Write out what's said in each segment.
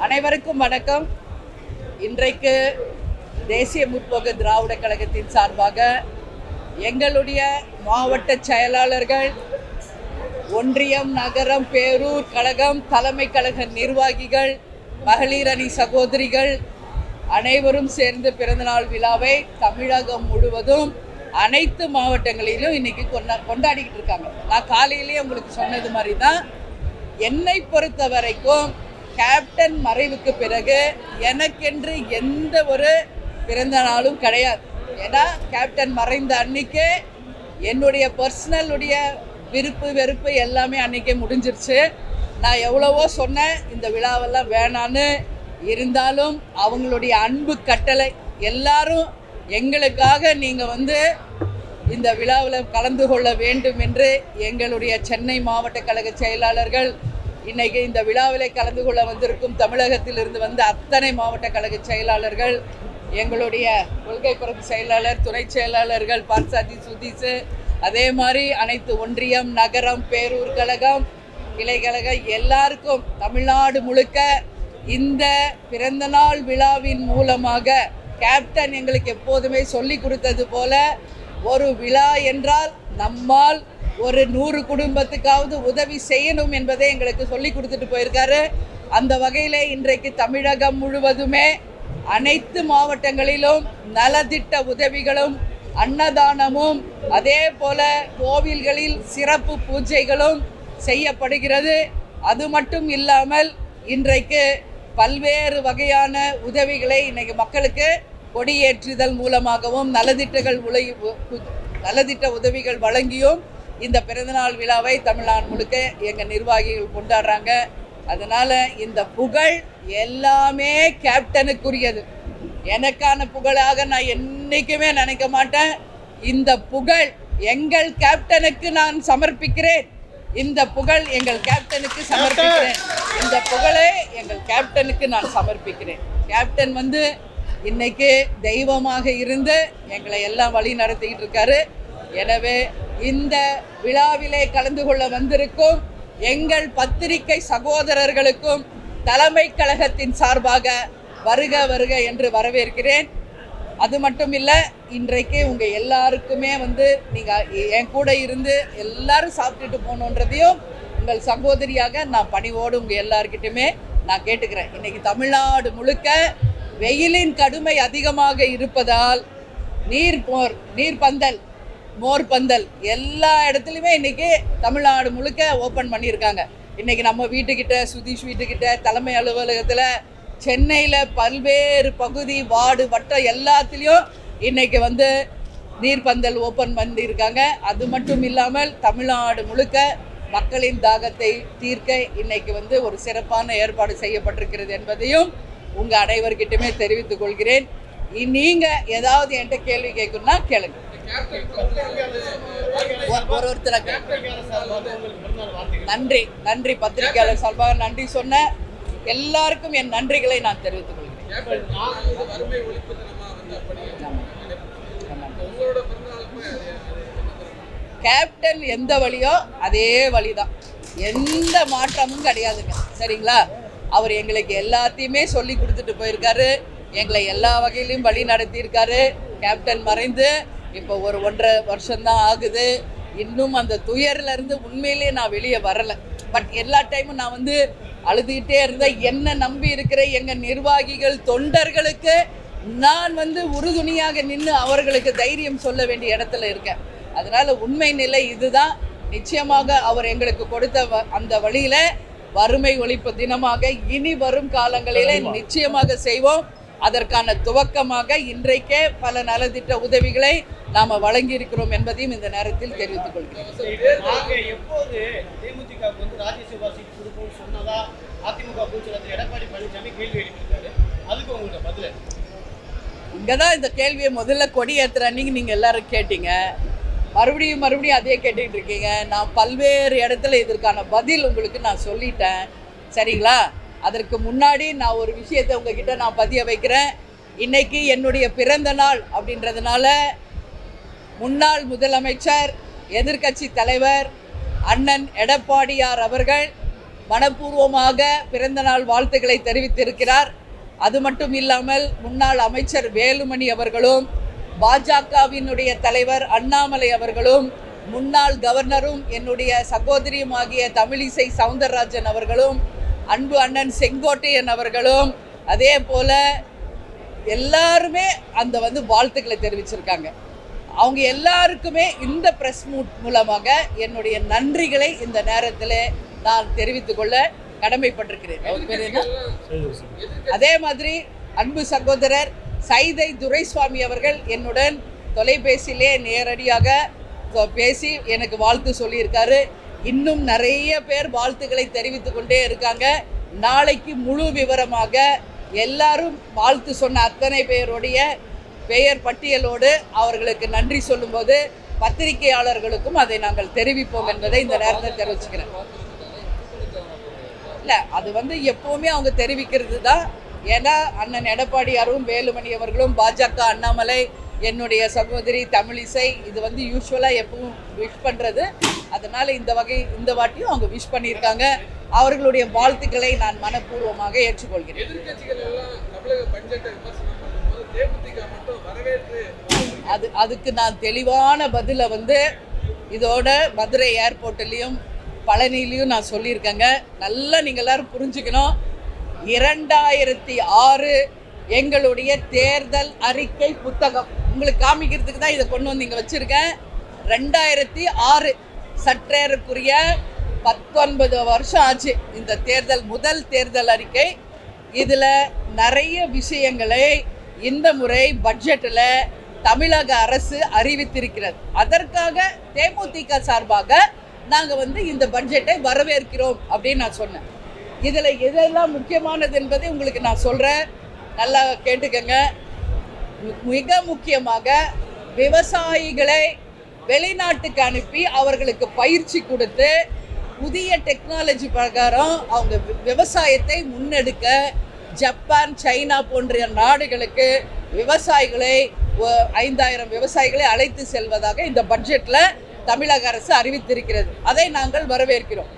அனைவருக்கும் வணக்கம். இன்றைக்கு தேசிய முற்போக்கு திராவிட கழகத்தின் சார்பாக எங்களுடைய மாவட்ட செயலாளர்கள், ஒன்றியம், நகரம், பேரூர் கழகம், தலைமை கழக நிர்வாகிகள், மகளிர் அணி சகோதரிகள் அனைவரும் சேர்ந்து பிறந்தநாள் விழாவை தமிழகம் முழுவதும் அனைத்து மாவட்டங்களிலும் இன்னைக்கு கொண்டாடிக்கிட்டு இருக்காங்க. நான் காலையிலேயே உங்களுக்கு சொன்னது மாதிரி தான், என்னை பொறுத்த வரைக்கும் கேப்டன் மறைவுக்கு பிறகு எனக்கென்று எந்த ஒரு பிறந்த நாளும் கிடையாது. ஏன்னா கேப்டன் மறைந்த அன்னைக்கே என்னுடைய பர்சனலுடைய விருப்பு வெறுப்பு எல்லாமே அன்றைக்கே முடிஞ்சிருச்சு. நான் எவ்வளவோ சொன்னேன் இந்த விழாவெல்லாம் வேணான்னு. இருந்தாலும் அவங்களுடைய அன்பு கட்டளை, எல்லாரும் எங்களுக்காக நீங்கள் இந்த விழாவில் கலந்து கொள்ள வேண்டும் என்று எங்களுடைய சென்னை மாவட்ட கழக செயலாளர்கள், இன்றைக்கி இந்த விழாவிலே கலந்து கொள்ள வந்திருக்கும் தமிழகத்திலிருந்து வந்த அத்தனை மாவட்ட கழக செயலாளர்கள், எங்களுடைய கொள்கை பரப்பு செயலாளர், துணை செயலாளர்கள் பார்சாதி சுதீஷ், அதே மாதிரி அனைத்து ஒன்றியம், நகரம், பேரூர் கழகம், கிளை கழகம் எல்லாருக்கும் தமிழ்நாடு முழுக்க இந்த பிறந்தநாள் விழாவின் மூலமாக கேப்டன் எங்களுக்கு எப்போதுமே சொல்லி கொடுத்தது போல, ஒரு விழா என்றால் நம்மால் ஒரு 100 குடும்பத்துக்காவது உதவி செய்யணும் என்பதை எங்களுக்கு சொல்லி கொடுத்துட்டு போயிருக்காரு. அந்த வகையில் இன்றைக்கு தமிழகம் முழுவதுமே அனைத்து மாவட்டங்களிலும் நலத்திட்ட உதவிகளும், அன்னதானமும், அதே போல கோவில்களில் சிறப்பு பூஜைகளும் செய்யப்படுகிறது. அது மட்டும் இல்லாமல் இன்றைக்கு பல்வேறு வகையான உதவிகளை இன்றைக்கு மக்களுக்கு கொடியேற்றுதல் மூலமாகவும் நலத்திட்ட உதவிகள் வழங்கியும் இந்த பிறந்தநாள் விழாவை தமிழ்நாடு முழுக்க எங்கள் நிர்வாகிகள் கொண்டாடுறாங்க. அதனால் இந்த புகழ் எல்லாமே கேப்டனுக்குரியது. எனக்கான புகழாக நான் என்றைக்குமே நினைக்க மாட்டேன். இந்த புகழ் எங்கள் கேப்டனுக்கு நான் சமர்ப்பிக்கிறேன். இந்த புகழ் எங்கள் கேப்டனுக்கு சமர்ப்பிக்கிறேன். இந்த புகழை எங்கள் கேப்டனுக்கு நான் சமர்ப்பிக்கிறேன். கேப்டன் இன்னைக்கு தெய்வமாக இருந்து எங்களை எல்லாம் வழி நடத்திக்கிட்டு இருக்காரு. எனவே இந்த விழாவிலே கலந்து கொள்ள வந்திருக்கும் எங்கள் பத்திரிகை சகோதரர்களுக்கும் தலைமை கழகத்தின் சார்பாக வருக வருக என்று வரவேற்கிறேன். அது மட்டும் இல்லை, இன்றைக்கு உங்கள் எல்லாருக்குமே நீங்கள் என் கூட இருந்து எல்லாரும் சாப்பிட்டுட்டு போகணுன்றதையும் உங்கள் சகோதரியாக நான் பணிவோடு உங்கள் எல்லாருக்கிட்டுமே நான் கேட்டுக்கிறேன். இன்றைக்கி தமிழ்நாடு முழுக்க வெயிலின் கடுமை அதிகமாக இருப்பதால் நீர்பந்தல், மோர்பந்தல் எல்லா இடத்துலையுமே இன்றைக்கி தமிழ்நாடு முழுக்க ஓப்பன் பண்ணியிருக்காங்க. இன்றைக்கி நம்ம வீட்டுக்கிட்ட, சுதீஷ் வீட்டுக்கிட்ட, தலைமை அலுவலகத்தில், சென்னையில் பல்வேறு பகுதி, வார்டு, வட்டம் எல்லாத்துலேயும் இன்றைக்கி நீர்பந்தல் ஓப்பன் பண்ணியிருக்காங்க. அது மட்டும் இல்லாமல் தமிழ்நாடு முழுக்க மக்களின் தாகத்தை தீர்க்க இன்றைக்கி ஒரு சிறப்பான ஏற்பாடு செய்யப்பட்டிருக்கிறது என்பதையும் உங்கள் அனைவர்கிட்டமே தெரிவித்துக் கொள்கிறேன். நீங்கள் ஏதாவது என்கிட்ட கேள்வி கேட்கணும்னா கேளுங்க. நன்றி பத்திரிகையாளர் சார்பாக நன்றி சொன்ன எல்லாருக்கும் என் நன்றிகளை நான் தெரிவித்துக் கொள்கிறேன். கேப்டன் எந்த வழியோ அதே வழிதான், எந்த மாற்றமும் கிடையாதுங்க. சரிங்களா? அவர் எங்களுக்கு எல்லாத்தையுமே சொல்லி கொடுத்துட்டு போயிருக்காரு. எங்களை எல்லா வகையிலையும் வழி நடத்தியிருக்காரு. கேப்டன் மறைந்து இப்போ ஒரு 1.5 வருஷம்தான் ஆகுது. இன்னும் அந்த துயரிலிருந்து உண்மையிலே நான் வெளியே வரலை. பட் எல்லா டைமும் நான் அழுதுகிட்டே இருந்தேன். என்னை நம்பி இருக்கிற எங்கள் நிர்வாகிகள், தொண்டர்களுக்கு நான் உறுதுணையாக நின்று அவர்களுக்கு தைரியம் சொல்ல வேண்டிய இடத்துல இருக்கேன். அதனால் உண்மை நிலை இதுதான். நிச்சயமாக அவர் எங்களுக்கு கொடுத்த அந்த வழியில் வறுமை ஒழிப்பு தினமாக இனி வரும் காலங்களிலே நிச்சயமாக செய்வோம். அதற்கான துவக்கமாக இன்றைக்கே பல நலத்திட்ட உதவிகளை நாம் வழங்கியிருக்கிறோம் என்பதையும் இந்த நேரத்தில் தெரிவித்துக் கொள்கிறேன். இங்கே தான் இந்த கேள்வியை முதல்ல கொடி ஏற்றுற அன்னைக்கு நீங்கள் எல்லாரும் கேட்டீங்க. மறுபடியும் அதே கேட்டுக்கிட்டு இருக்கீங்க. நான் பல்வேறு இடத்துல இதற்கான பதில் உங்களுக்கு நான் சொல்லிட்டேன். சரிங்களா? அதற்கு முன்னாடி நான் ஒரு விஷயத்தை உங்ககிட்ட நான் பதிய வைக்கிறேன். இன்றைக்கி என்னுடைய பிறந்த நாள் அப்படின்றதுனால முன்னாள் முதலமைச்சர், எதிர்க்கட்சி தலைவர் அண்ணன் எடப்பாடியார் அவர்கள் மனப்பூர்வமாக பிறந்தநாள் வாழ்த்துக்களை தெரிவித்திருக்கிறார். அது மட்டும் இல்லாமல் முன்னாள் அமைச்சர் வேலுமணி அவர்களும், பாஜகவினுடைய தலைவர் அண்ணாமலை அவர்களும், முன்னாள் கவர்னரும் என்னுடைய சகோதரியுமாகிய தமிழிசை சவுந்தரராஜன் அவர்களும், அன்பு அண்ணன் செங்கோட்டையன் அவர்களும், அதே போல எல்லாருமே அந்த வாழ்த்துக்களை தெரிவிச்சிருக்காங்க. அவங்க எல்லாருக்குமே இந்த பிரஸ் மூலமாக என்னுடைய நன்றிகளை இந்த நேரத்தில் நான் தெரிவித்துக் கொள்ள கடமைப்பட்டிருக்கிறேன். அதே மாதிரி அன்பு சகோதரர் சைதை துரைசுவாமி அவர்கள் என்னுடன் தொலைபேசியிலே நேரடியாக பேசி எனக்கு வாழ்த்து சொல்லியிருக்காரு. இன்னும் நிறைய பேர் வாழ்த்துக்களை தெரிவித்து கொண்டே இருக்காங்க. நாளைக்கு முழு விவரமாக எல்லாரும் வாழ்த்து சொன்ன அத்தனை பேருடைய பெயர் பட்டியலோடு அவர்களுக்கு நன்றி சொல்லும்போது பத்திரிகையாளர்களுக்கும் அதை நாங்கள் தெரிவிப்போம் என்பதை இந்த நேரத்தில் தெரிவிச்சுக்கிறேன். இல்லை, அது எப்போவுமே அவங்க தெரிவிக்கிறது தான். ஏன்னா அண்ணன் எடப்பாடியாரும் வேலுமணி அவர்களும், பாஜக அண்ணாமலை, என்னுடைய சகோதரி தமிழிசை, இது யூஸ்வலாக எப்பவும் விஷ் பண்ணுறது. அதனால் இந்த வாட்டியும் அவங்க விஷ் பண்ணியிருக்காங்க. அவர்களுடைய வாழ்த்துக்களை நான் மனப்பூர்வமாக ஏற்றுக்கொள்கிறேன். அதுக்கு நான் தெளிவான பதிலை இதோட மதுரை ஏர்போர்ட்லேயும் பழனிலையும் நான் சொல்லியிருக்கேங்க. நல்லா நீங்கள் எல்லாரும் புரிஞ்சுக்கணும். 2006 எங்களுடைய தேர்தல் அறிக்கை புத்தகம் உங்களுக்கு காமிக்கிறதுக்கு தான் இதை கொண்டு வந்து இங்கே வச்சுருக்கேன். 2006 சற்றேறக்குரிய 19 வருஷம் ஆச்சு இந்த முதல் தேர்தல் அறிக்கை. இதில் நிறைய விஷயங்களை இந்த முறை பட்ஜெட்டில் தமிழக அரசு அறிவித்திருக்கிறது. அதற்காக தேமுதிக சார்பாக நாங்கள் இந்த பட்ஜெட்டை வரவேற்கிறோம் அப்படின்னு நான் சொன்னேன். இதில் எதெல்லாம் முக்கியமானது என்பதை உங்களுக்கு நான் சொல்கிறேன், நல்லா கேட்டுக்கங்க. மிக முக்கியமாக விவசாயிகளை வெளிநாட்டுக்கு அனுப்பி அவர்களுக்கு பயிற்சி கொடுத்து புதிய டெக்னாலஜி பிரகாரம் அவங்க விவசாயத்தை முன்னெடுக்க ஜப்பான், சைனா போன்ற நாடுகளுக்கு விவசாயிகளை 5000 விவசாயிகளை அழைத்து செல்வதாக இந்த பட்ஜெட்டில் தமிழக அரசு அறிவித்திருக்கிறது. அதை நாங்கள் வரவேற்கிறோம்.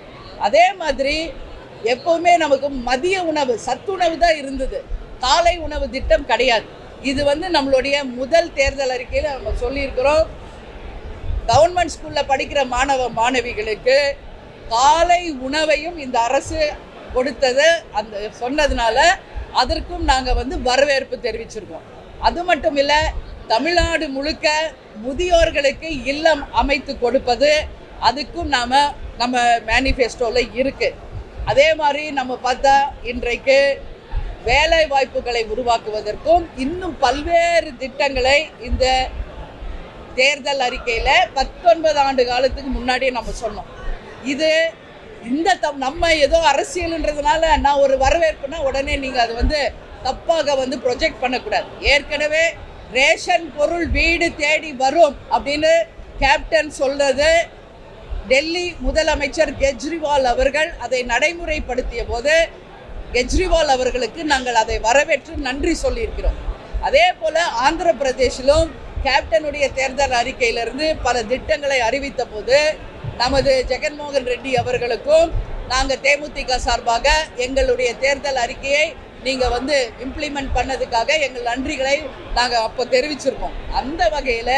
அதே மாதிரி எப்போவுமே நமக்கு மதிய உணவு, சத்துணவு தான் இருந்தது, காலை உணவு திட்டம் கிடையாது. இது நம்மளுடைய முதல் தேர்தல் அறிக்கையில் நம்ம சொல்லியிருக்கிறோம். கவர்மெண்ட் ஸ்கூலில் படிக்கிற மாணவிகளுக்கு காலை உணவையும் இந்த அரசு கொடுத்தது சொன்னதுனால அதற்கும் நாங்கள் வரவேற்பு தெரிவிச்சிருக்கோம். அது மட்டும் இல்லை, தமிழ்நாடு முழுக்க முதியோர்களுக்கு இல்லம் அமைத்து கொடுப்பது, அதுக்கும் நம்ம மேனிஃபெஸ்டோவில் இருக்குது. அதே மாதிரி நம்ம பார்த்தா இன்றைக்கு வேலை வாய்ப்புகளை உருவாக்குவதற்கும் இன்னும் பல்வேறு திட்டங்களை இந்த தேர்தல் அறிக்கையில் 19 ஆண்டு காலத்துக்கு முன்னாடியே நம்ம சொன்னோம். இது நம்ம ஏதோ அரசியல்ன்றதுனால நான் ஒரு வரவேற்புனா உடனே நீங்கள் அது தப்பாக ப்ரொஜெக்ட் பண்ணக்கூடாது. ஏற்கனவே ரேஷன் பொருள் வீடு தேடி வரும் அப்படின்னு கேப்டன் சொல்றது. டெல்லி முதலமைச்சர் கெஜ்ரிவால் அவர்கள் அதை நடைமுறைப்படுத்திய போது கெஜ்ரிவால் அவர்களுக்கு நாங்கள் அதை வரவேற்று நன்றி சொல்லியிருக்கிறோம். அதே போல் ஆந்திர பிரதேசிலும் கேப்டனுடைய தேர்தல் அறிக்கையிலிருந்து பல திட்டங்களை அறிவித்த போது நமது ஜெகன்மோகன் ரெட்டி அவர்களுக்கும் நாங்கள் தேமுதிக சார்பாக எங்களுடைய தேர்தல் அறிக்கையை நீங்கள் இம்ப்ளிமெண்ட் பண்ணதுக்காக எங்கள் நன்றிகளை நாங்கள் அப்போ தெரிவிச்சிருக்கோம். அந்த வகையில்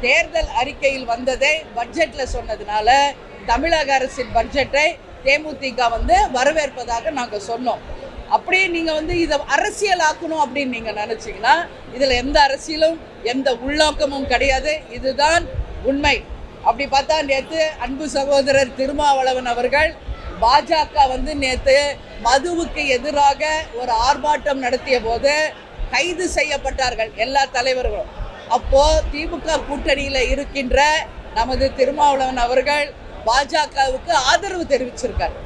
தேர்தல் அறிக்கையில் வந்ததை பட்ஜெட்டில் சொன்னதுனால தமிழக அரசின் பட்ஜெட்டை தேமுதிக வரவேற்பதாக நாங்கள் சொன்னோம். அப்படியே நீங்கள் இதை அரசியலாக்கணும் அப்படின்னு நீங்கள் நினச்சிங்கன்னா இதில் எந்த அரசியலும் எந்த உள்நோக்கமும் கிடையாது. இதுதான் உண்மை. அப்படி பார்த்தா நேற்று அன்பு சகோதரர் திருமாவளவன் அவர்கள் பாஜக நேற்று மதுவுக்கு எதிராக ஒரு ஆர்ப்பாட்டம் நடத்திய போது கைது செய்யப்பட்டார்கள் எல்லா தலைவர்களும். அப்போது திமுக கூட்டணியில் இருக்கின்ற நமது திருமாவளவன் அவர்கள் பாஜகவுக்கு ஆதரவு தெரிவிச்சிருக்கார்.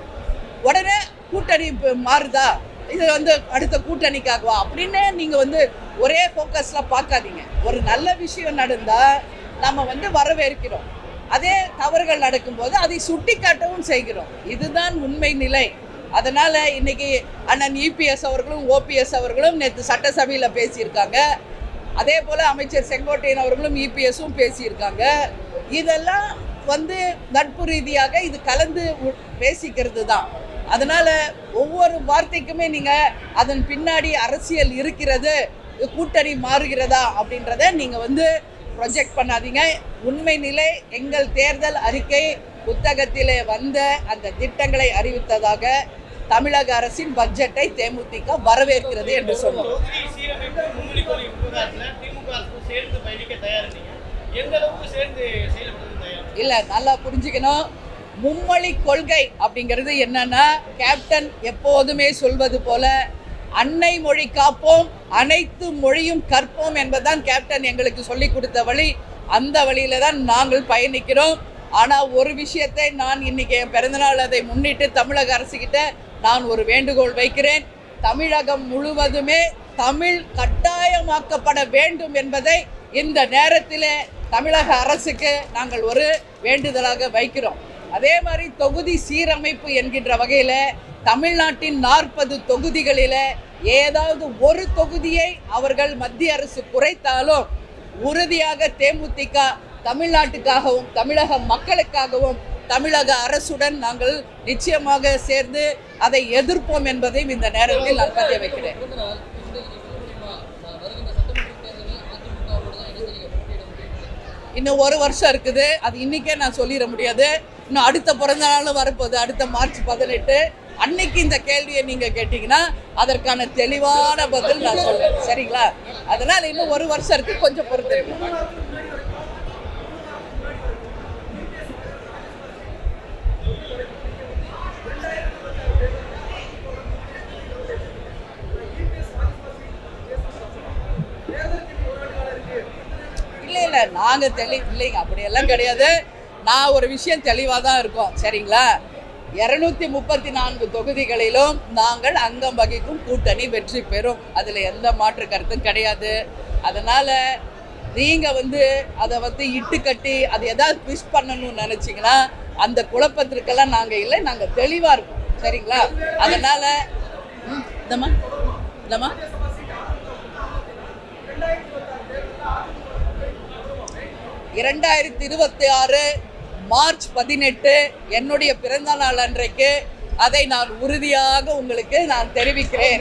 உடனே கூட்டணி மாறுதா, இது அடுத்த கூட்டணிக்காகவா அப்படின்னு நீங்கள் ஒரே ஃபோக்கஸில் பார்க்காதீங்க. ஒரு நல்ல விஷயம் நடந்தால் நம்ம வரவேற்கிறோம். அதே தவறுகள் நடக்கும்போது அதை சுட்டி காட்டவும் செய்கிறோம். இதுதான் உண்மை நிலை. அதனால் இன்றைக்கி அண்ணன் இபிஎஸ் அவர்களும் ஓபிஎஸ் அவர்களும் நேற்று சட்டசபையில் பேசியிருக்காங்க. அதே போல் அமைச்சர் செங்கோட்டையன் அவர்களும் இபிஎஸும் பேசியிருக்காங்க. இதெல்லாம் நட்பு ரீதியாக இது கலந்து பேசிக்கிறது தான். அதனால் ஒவ்வொரு வார்த்தைக்குமே நீங்கள் அதன் பின்னாடி அரசியல் இருக்கிறது, கூட்டணி மாறுகிறதா அப்படின்றத நீங்கள் ப்ரொஜெக்ட் பண்ணாதீங்க. உண்மை நிலை எங்கள் தேர்தல் அறிக்கை புத்தகத்திலே வந்த அந்த திட்டங்களை அறிவித்ததாக தமிழக அரசின் பட்ஜெட்டை தேமுதிக வரவேற்கிறது என்று சொன்னோம். இல்லை, நல்லா புரிஞ்சுக்கணும். மும்மொழி கொள்கை அப்படிங்கிறது என்னன்னா, கேப்டன் எப்போதுமே சொல்வது போல அன்னை மொழி காப்போம், அனைத்து மொழியும் கற்போம் என்பதுதான் கேப்டன் எங்களுக்கு சொல்லி கொடுத்த வழி. அந்த வழியில தான் நாங்கள் பயணிக்கிறோம். ஆனால் ஒரு விஷயத்தை நான் இன்னைக்கு என் பிறந்தநாள் அதை முன்னிட்டு தமிழக அரசுகிட்ட நான் ஒரு வேண்டுகோள் வைக்கிறேன். தமிழகம் முழுவதுமே தமிழ் கட்டாயமாக்கப்பட வேண்டும் என்பதை இந்த நேரத்தில் தமிழக அரசுக்கு நாங்கள் ஒரு வேண்டுதலாக வைக்கிறோம். அதே மாதிரி தொகுதி சீரமைப்பு என்கின்ற வகையில் தமிழ்நாட்டின் 40 தொகுதிகளில் ஏதாவது ஒரு தொகுதியை அவர்கள் மத்திய அரசு குறைத்தாலும் உறுதியாக தேமுதிக தமிழ்நாட்டுக்காகவும் தமிழக மக்களுக்காகவும் தமிழக அரசுடன் நாங்கள் நிச்சயமாக சேர்ந்து அதை எதிர்ப்போம் என்பதையும் இந்த நேரத்தில் நான் பதிய வைக்கிறேன். இன்னும் ஒரு வருஷம் இருக்குது. அது இன்னைக்கே நான் சொல்லிட முடியாது. இன்னும் அடுத்த பிறந்த நாளும் வரப்போகுது, அடுத்த மார்ச் 18. அன்னைக்கு இந்த கேள்வியை நீங்கள் கேட்டிங்கன்னா அதற்கான தெளிவான பதில் நான் சொல்றேன். சரிங்களா? அதனால் இன்னும் ஒரு வருஷம் இருக்கு, கொஞ்சம் பொறுத்து இருக்கு. இல்லை, நாங்கள் இல்லைங்க, அப்படியெல்லாம் கிடையாது. நான் ஒரு விஷயம் தெளிவாக தான் இருக்கோம். சரிங்களா? 234 தொகுதிகளிலும் நாங்கள் அங்கம் வகிக்கும் கூட்டணி வெற்றி பெறும். அதில் எந்த மாற்று கருத்தும் கிடையாது. அதனால் நீங்கள் அதை இட்டு கட்டி அது எதாவது ட்விஸ்ட் பண்ணணும்னு நினச்சிங்கன்னா அந்த குழப்பத்திற்கெல்லாம் நாங்கள் இல்லை, நாங்கள் தெளிவாக இருக்கோம். சரிங்களா? அதனால் இந்தம்மா 2026 மார்ச் 18 என்னுடைய பிறந்த நாள் அன்றைக்கு அதை நான் உறுதியாக உங்களுக்கு நான் தெரிவிக்கிறேன்.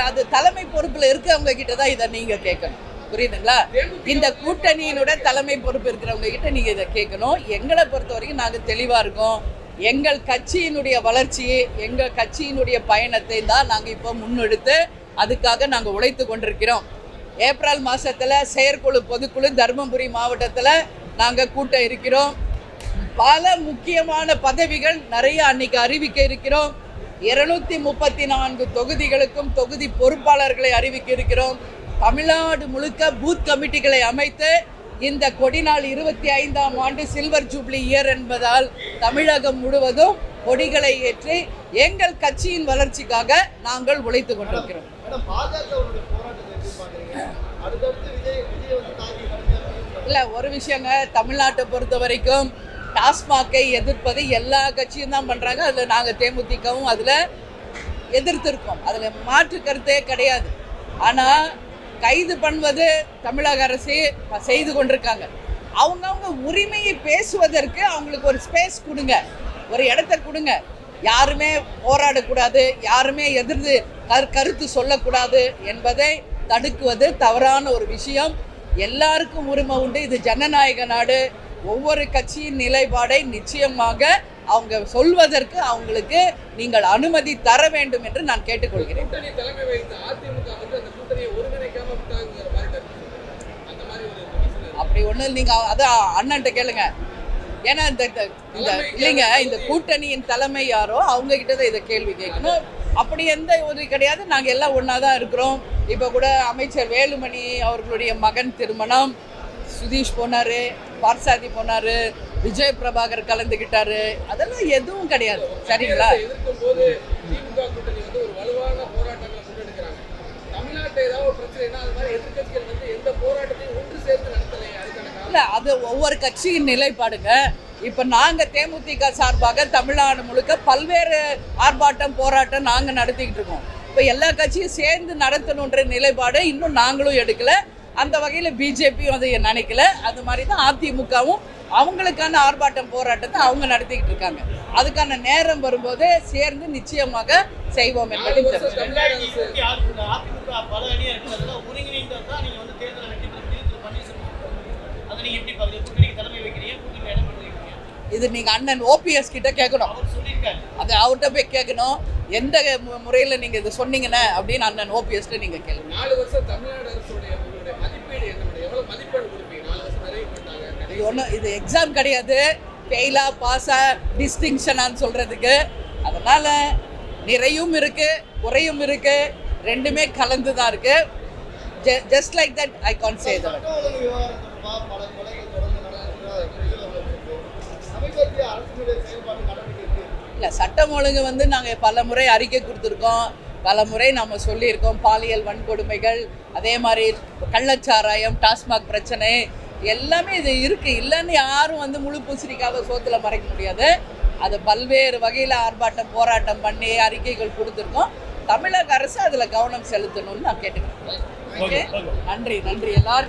அது தலைமை பொறுப்புல இருக்கவங்க கிட்ட தான் இதை நீங்க கேட்கணும். புரியுதுங்களா? இந்த கூட்டணியினுடைய தலைமை பொறுப்பு இருக்கிறவங்க கிட்ட நீங்க இதை கேட்கணும். எங்களை பொறுத்த வரைக்கும் நாங்க தெளிவா இருக்கோம். எங்கள் கட்சியினுடைய வளர்ச்சி, எங்கள் கட்சியினுடைய பயணத்தை தான் நாங்க இப்போ முன்னெடுத்து அதுக்காக நாங்க உழைத்து கொண்டிருக்கிறோம். ஏப்ரல் மாசத்துல செயற்குழு பொதுக்குழு தர்மபுரி மாவட்டத்துல நாங்க கூட்ட இருக்கிறோம். பல முக்கியமான பதவிகள் நிறைய அன்னைக்கு அறிவிக்க இருக்கிறோம். 234 தொகுதிகளுக்கும் தொகுதி பொறுப்பாளர்களை அறிவிக்க இருக்கிறோம். தமிழ்நாடு முழுக்க பூத் கமிட்டிகளை அமைத்து இந்த கொடிநாள் 25ஆம் ஆண்டு சில்வர் ஜூப்ளி இயர் என்பதால் தமிழகம் முழுவதும் கொடிகளை ஏற்றி எங்கள் கட்சியின் வளர்ச்சிக்காக நாங்கள் உழைத்து கொண்டிருக்கிறோம். இல்லை, ஒரு விஷயங்க, தமிழ்நாட்டை பொறுத்த வரைக்கும் டாஸ்மாகை எதிர்ப்பது எல்லா கட்சியும் தான் பண்ணுறாங்க. அதில் நாங்கள் தேமுதிகவும் அதில் எதிர்த்திருக்கோம். அதில் மாற்று கருத்தே கிடையாது. ஆனால் கைது பண்ணுவது தமிழக அரசு செய்து கொண்டிருக்காங்க. அவங்கவுங்க உரிமையை பேசுவதற்கு அவங்களுக்கு ஒரு ஸ்பேஸ் கொடுங்க, ஒரு இடத்த கொடுங்க. யாருமே போராடக்கூடாது, யாருமே எதிர்த்து கருத்து சொல்லக்கூடாது என்பதை தடுக்குவது தவறான ஒரு விஷயம். எல்லாருக்கும் உரிமை உண்டு. இது ஜனநாயக நாடு. ஒவ்வொரு கட்சியின் நிலைப்பாடை நிச்சயமாக அவங்க சொல்வதற்கு அவங்களுக்கு நீங்கள் அனுமதி தர வேண்டும் என்று நான் கேட்டுக்கொள்கிறேன். அப்படி ஒண்ணு நீங்க அதான் அண்ணன்ட்ட கேளுங்க. ஏன்னா இல்லைங்க, இந்த கூட்டணியின் தலைமை யாரோ அவங்க கிட்டதான் இதை கேள்வி கேட்கணும். அப்படி எந்த ஒரு கிடையாது. நாங்க எல்லாம் ஒன்னாதான் இருக்கிறோம். இப்ப கூட அமைச்சர் வேலுமணி அவர்களுடைய மகன் திருமணம், சுதீஷ் போனாரு, பார்சாதி போனாரு, விஜய் பிரபாகர் கலந்துகிட்டாரு. அதெல்லாம் எதுவும் கிடையாது. சரிங்களா? இல்ல, அது ஒவ்வொரு கட்சியின் நிலைப்பாடுங்க. இப்போ நாங்கள் தேமுதிக சார்பாக தமிழ்நாடு முழுக்க பல்வேறு ஆர்ப்பாட்டம் போராட்டம் நாங்கள் நடத்திக்கிட்டு இருக்கோம். இப்போ எல்லா கட்சியும் சேர்ந்து நடத்தணுன்ற நிலைப்பாடை இன்னும் நாங்களும் எடுக்கலை. அந்த வகையில் பிஜேபியும் அதை நினைக்கல. அது மாதிரி தான் அதிமுகவும் அவங்களுக்கான ஆர்ப்பாட்டம் போராட்டத்தை அவங்க நடத்திக்கிட்டு இருக்காங்க. அதுக்கான நேரம் வரும்போது சேர்ந்து நிச்சயமாக செய்வோம் என்பதை இது நீங்கள் அண்ணன் ஓபிஎஸ் கிட்ட கேட்கணும். அது அவர்கிட்ட போய் கேட்கணும். எந்த முறையில் நீங்கள் இது சொன்னீங்கன்னு அப்படின்னு அண்ணன் ஓபிஎஸ்ட்டு நீங்கள் கேளுங்க. 4 வருஷம் தமிழ்நாடு அரசுடைய மதிப்பீடு என்ன, எவ்வளோ மதிப்பெண் கொடுப்பீங்க? 4 வருஷம் நிறைய பண்ணாங்க. இது ஒன்றும் இது எக்ஸாம் கிடையாது, ஃபெயிலா பாஸா டிஸ்டிங்ஷனான்னு சொல்கிறதுக்கு. அதனால் நிறையும் இருக்குது குறையும் இருக்குது, ரெண்டுமே கலந்து தான் இருக்குது. Just like that I can't say that. இல்லை, சட்டம் ஒழுங்கு வந்து நாங்கள் பல முறை அறிக்கை கொடுத்துருக்கோம், பல முறை நம்ம சொல்லியிருக்கோம். பாலியல் வன்கொடுமைகள், அதே மாதிரி கள்ளச்சாராயம், டாஸ்மாக் பிரச்சனை எல்லாமே இது இருக்குது. இல்லைன்னு யாரும் வந்து முழு பூசணிக்காக சோத்தில் மறைக்க முடியாது. அது பல்வேறு வகையில் ஆர்ப்பாட்டம் போராட்டம் பண்ணி அறிக்கைகள் கொடுத்துருக்கோம். தமிழக அரசு அதில் கவனம் செலுத்தணும்னு நான் கேட்டுக்கிறேன். ஓகே, நன்றி எல்லாரும்.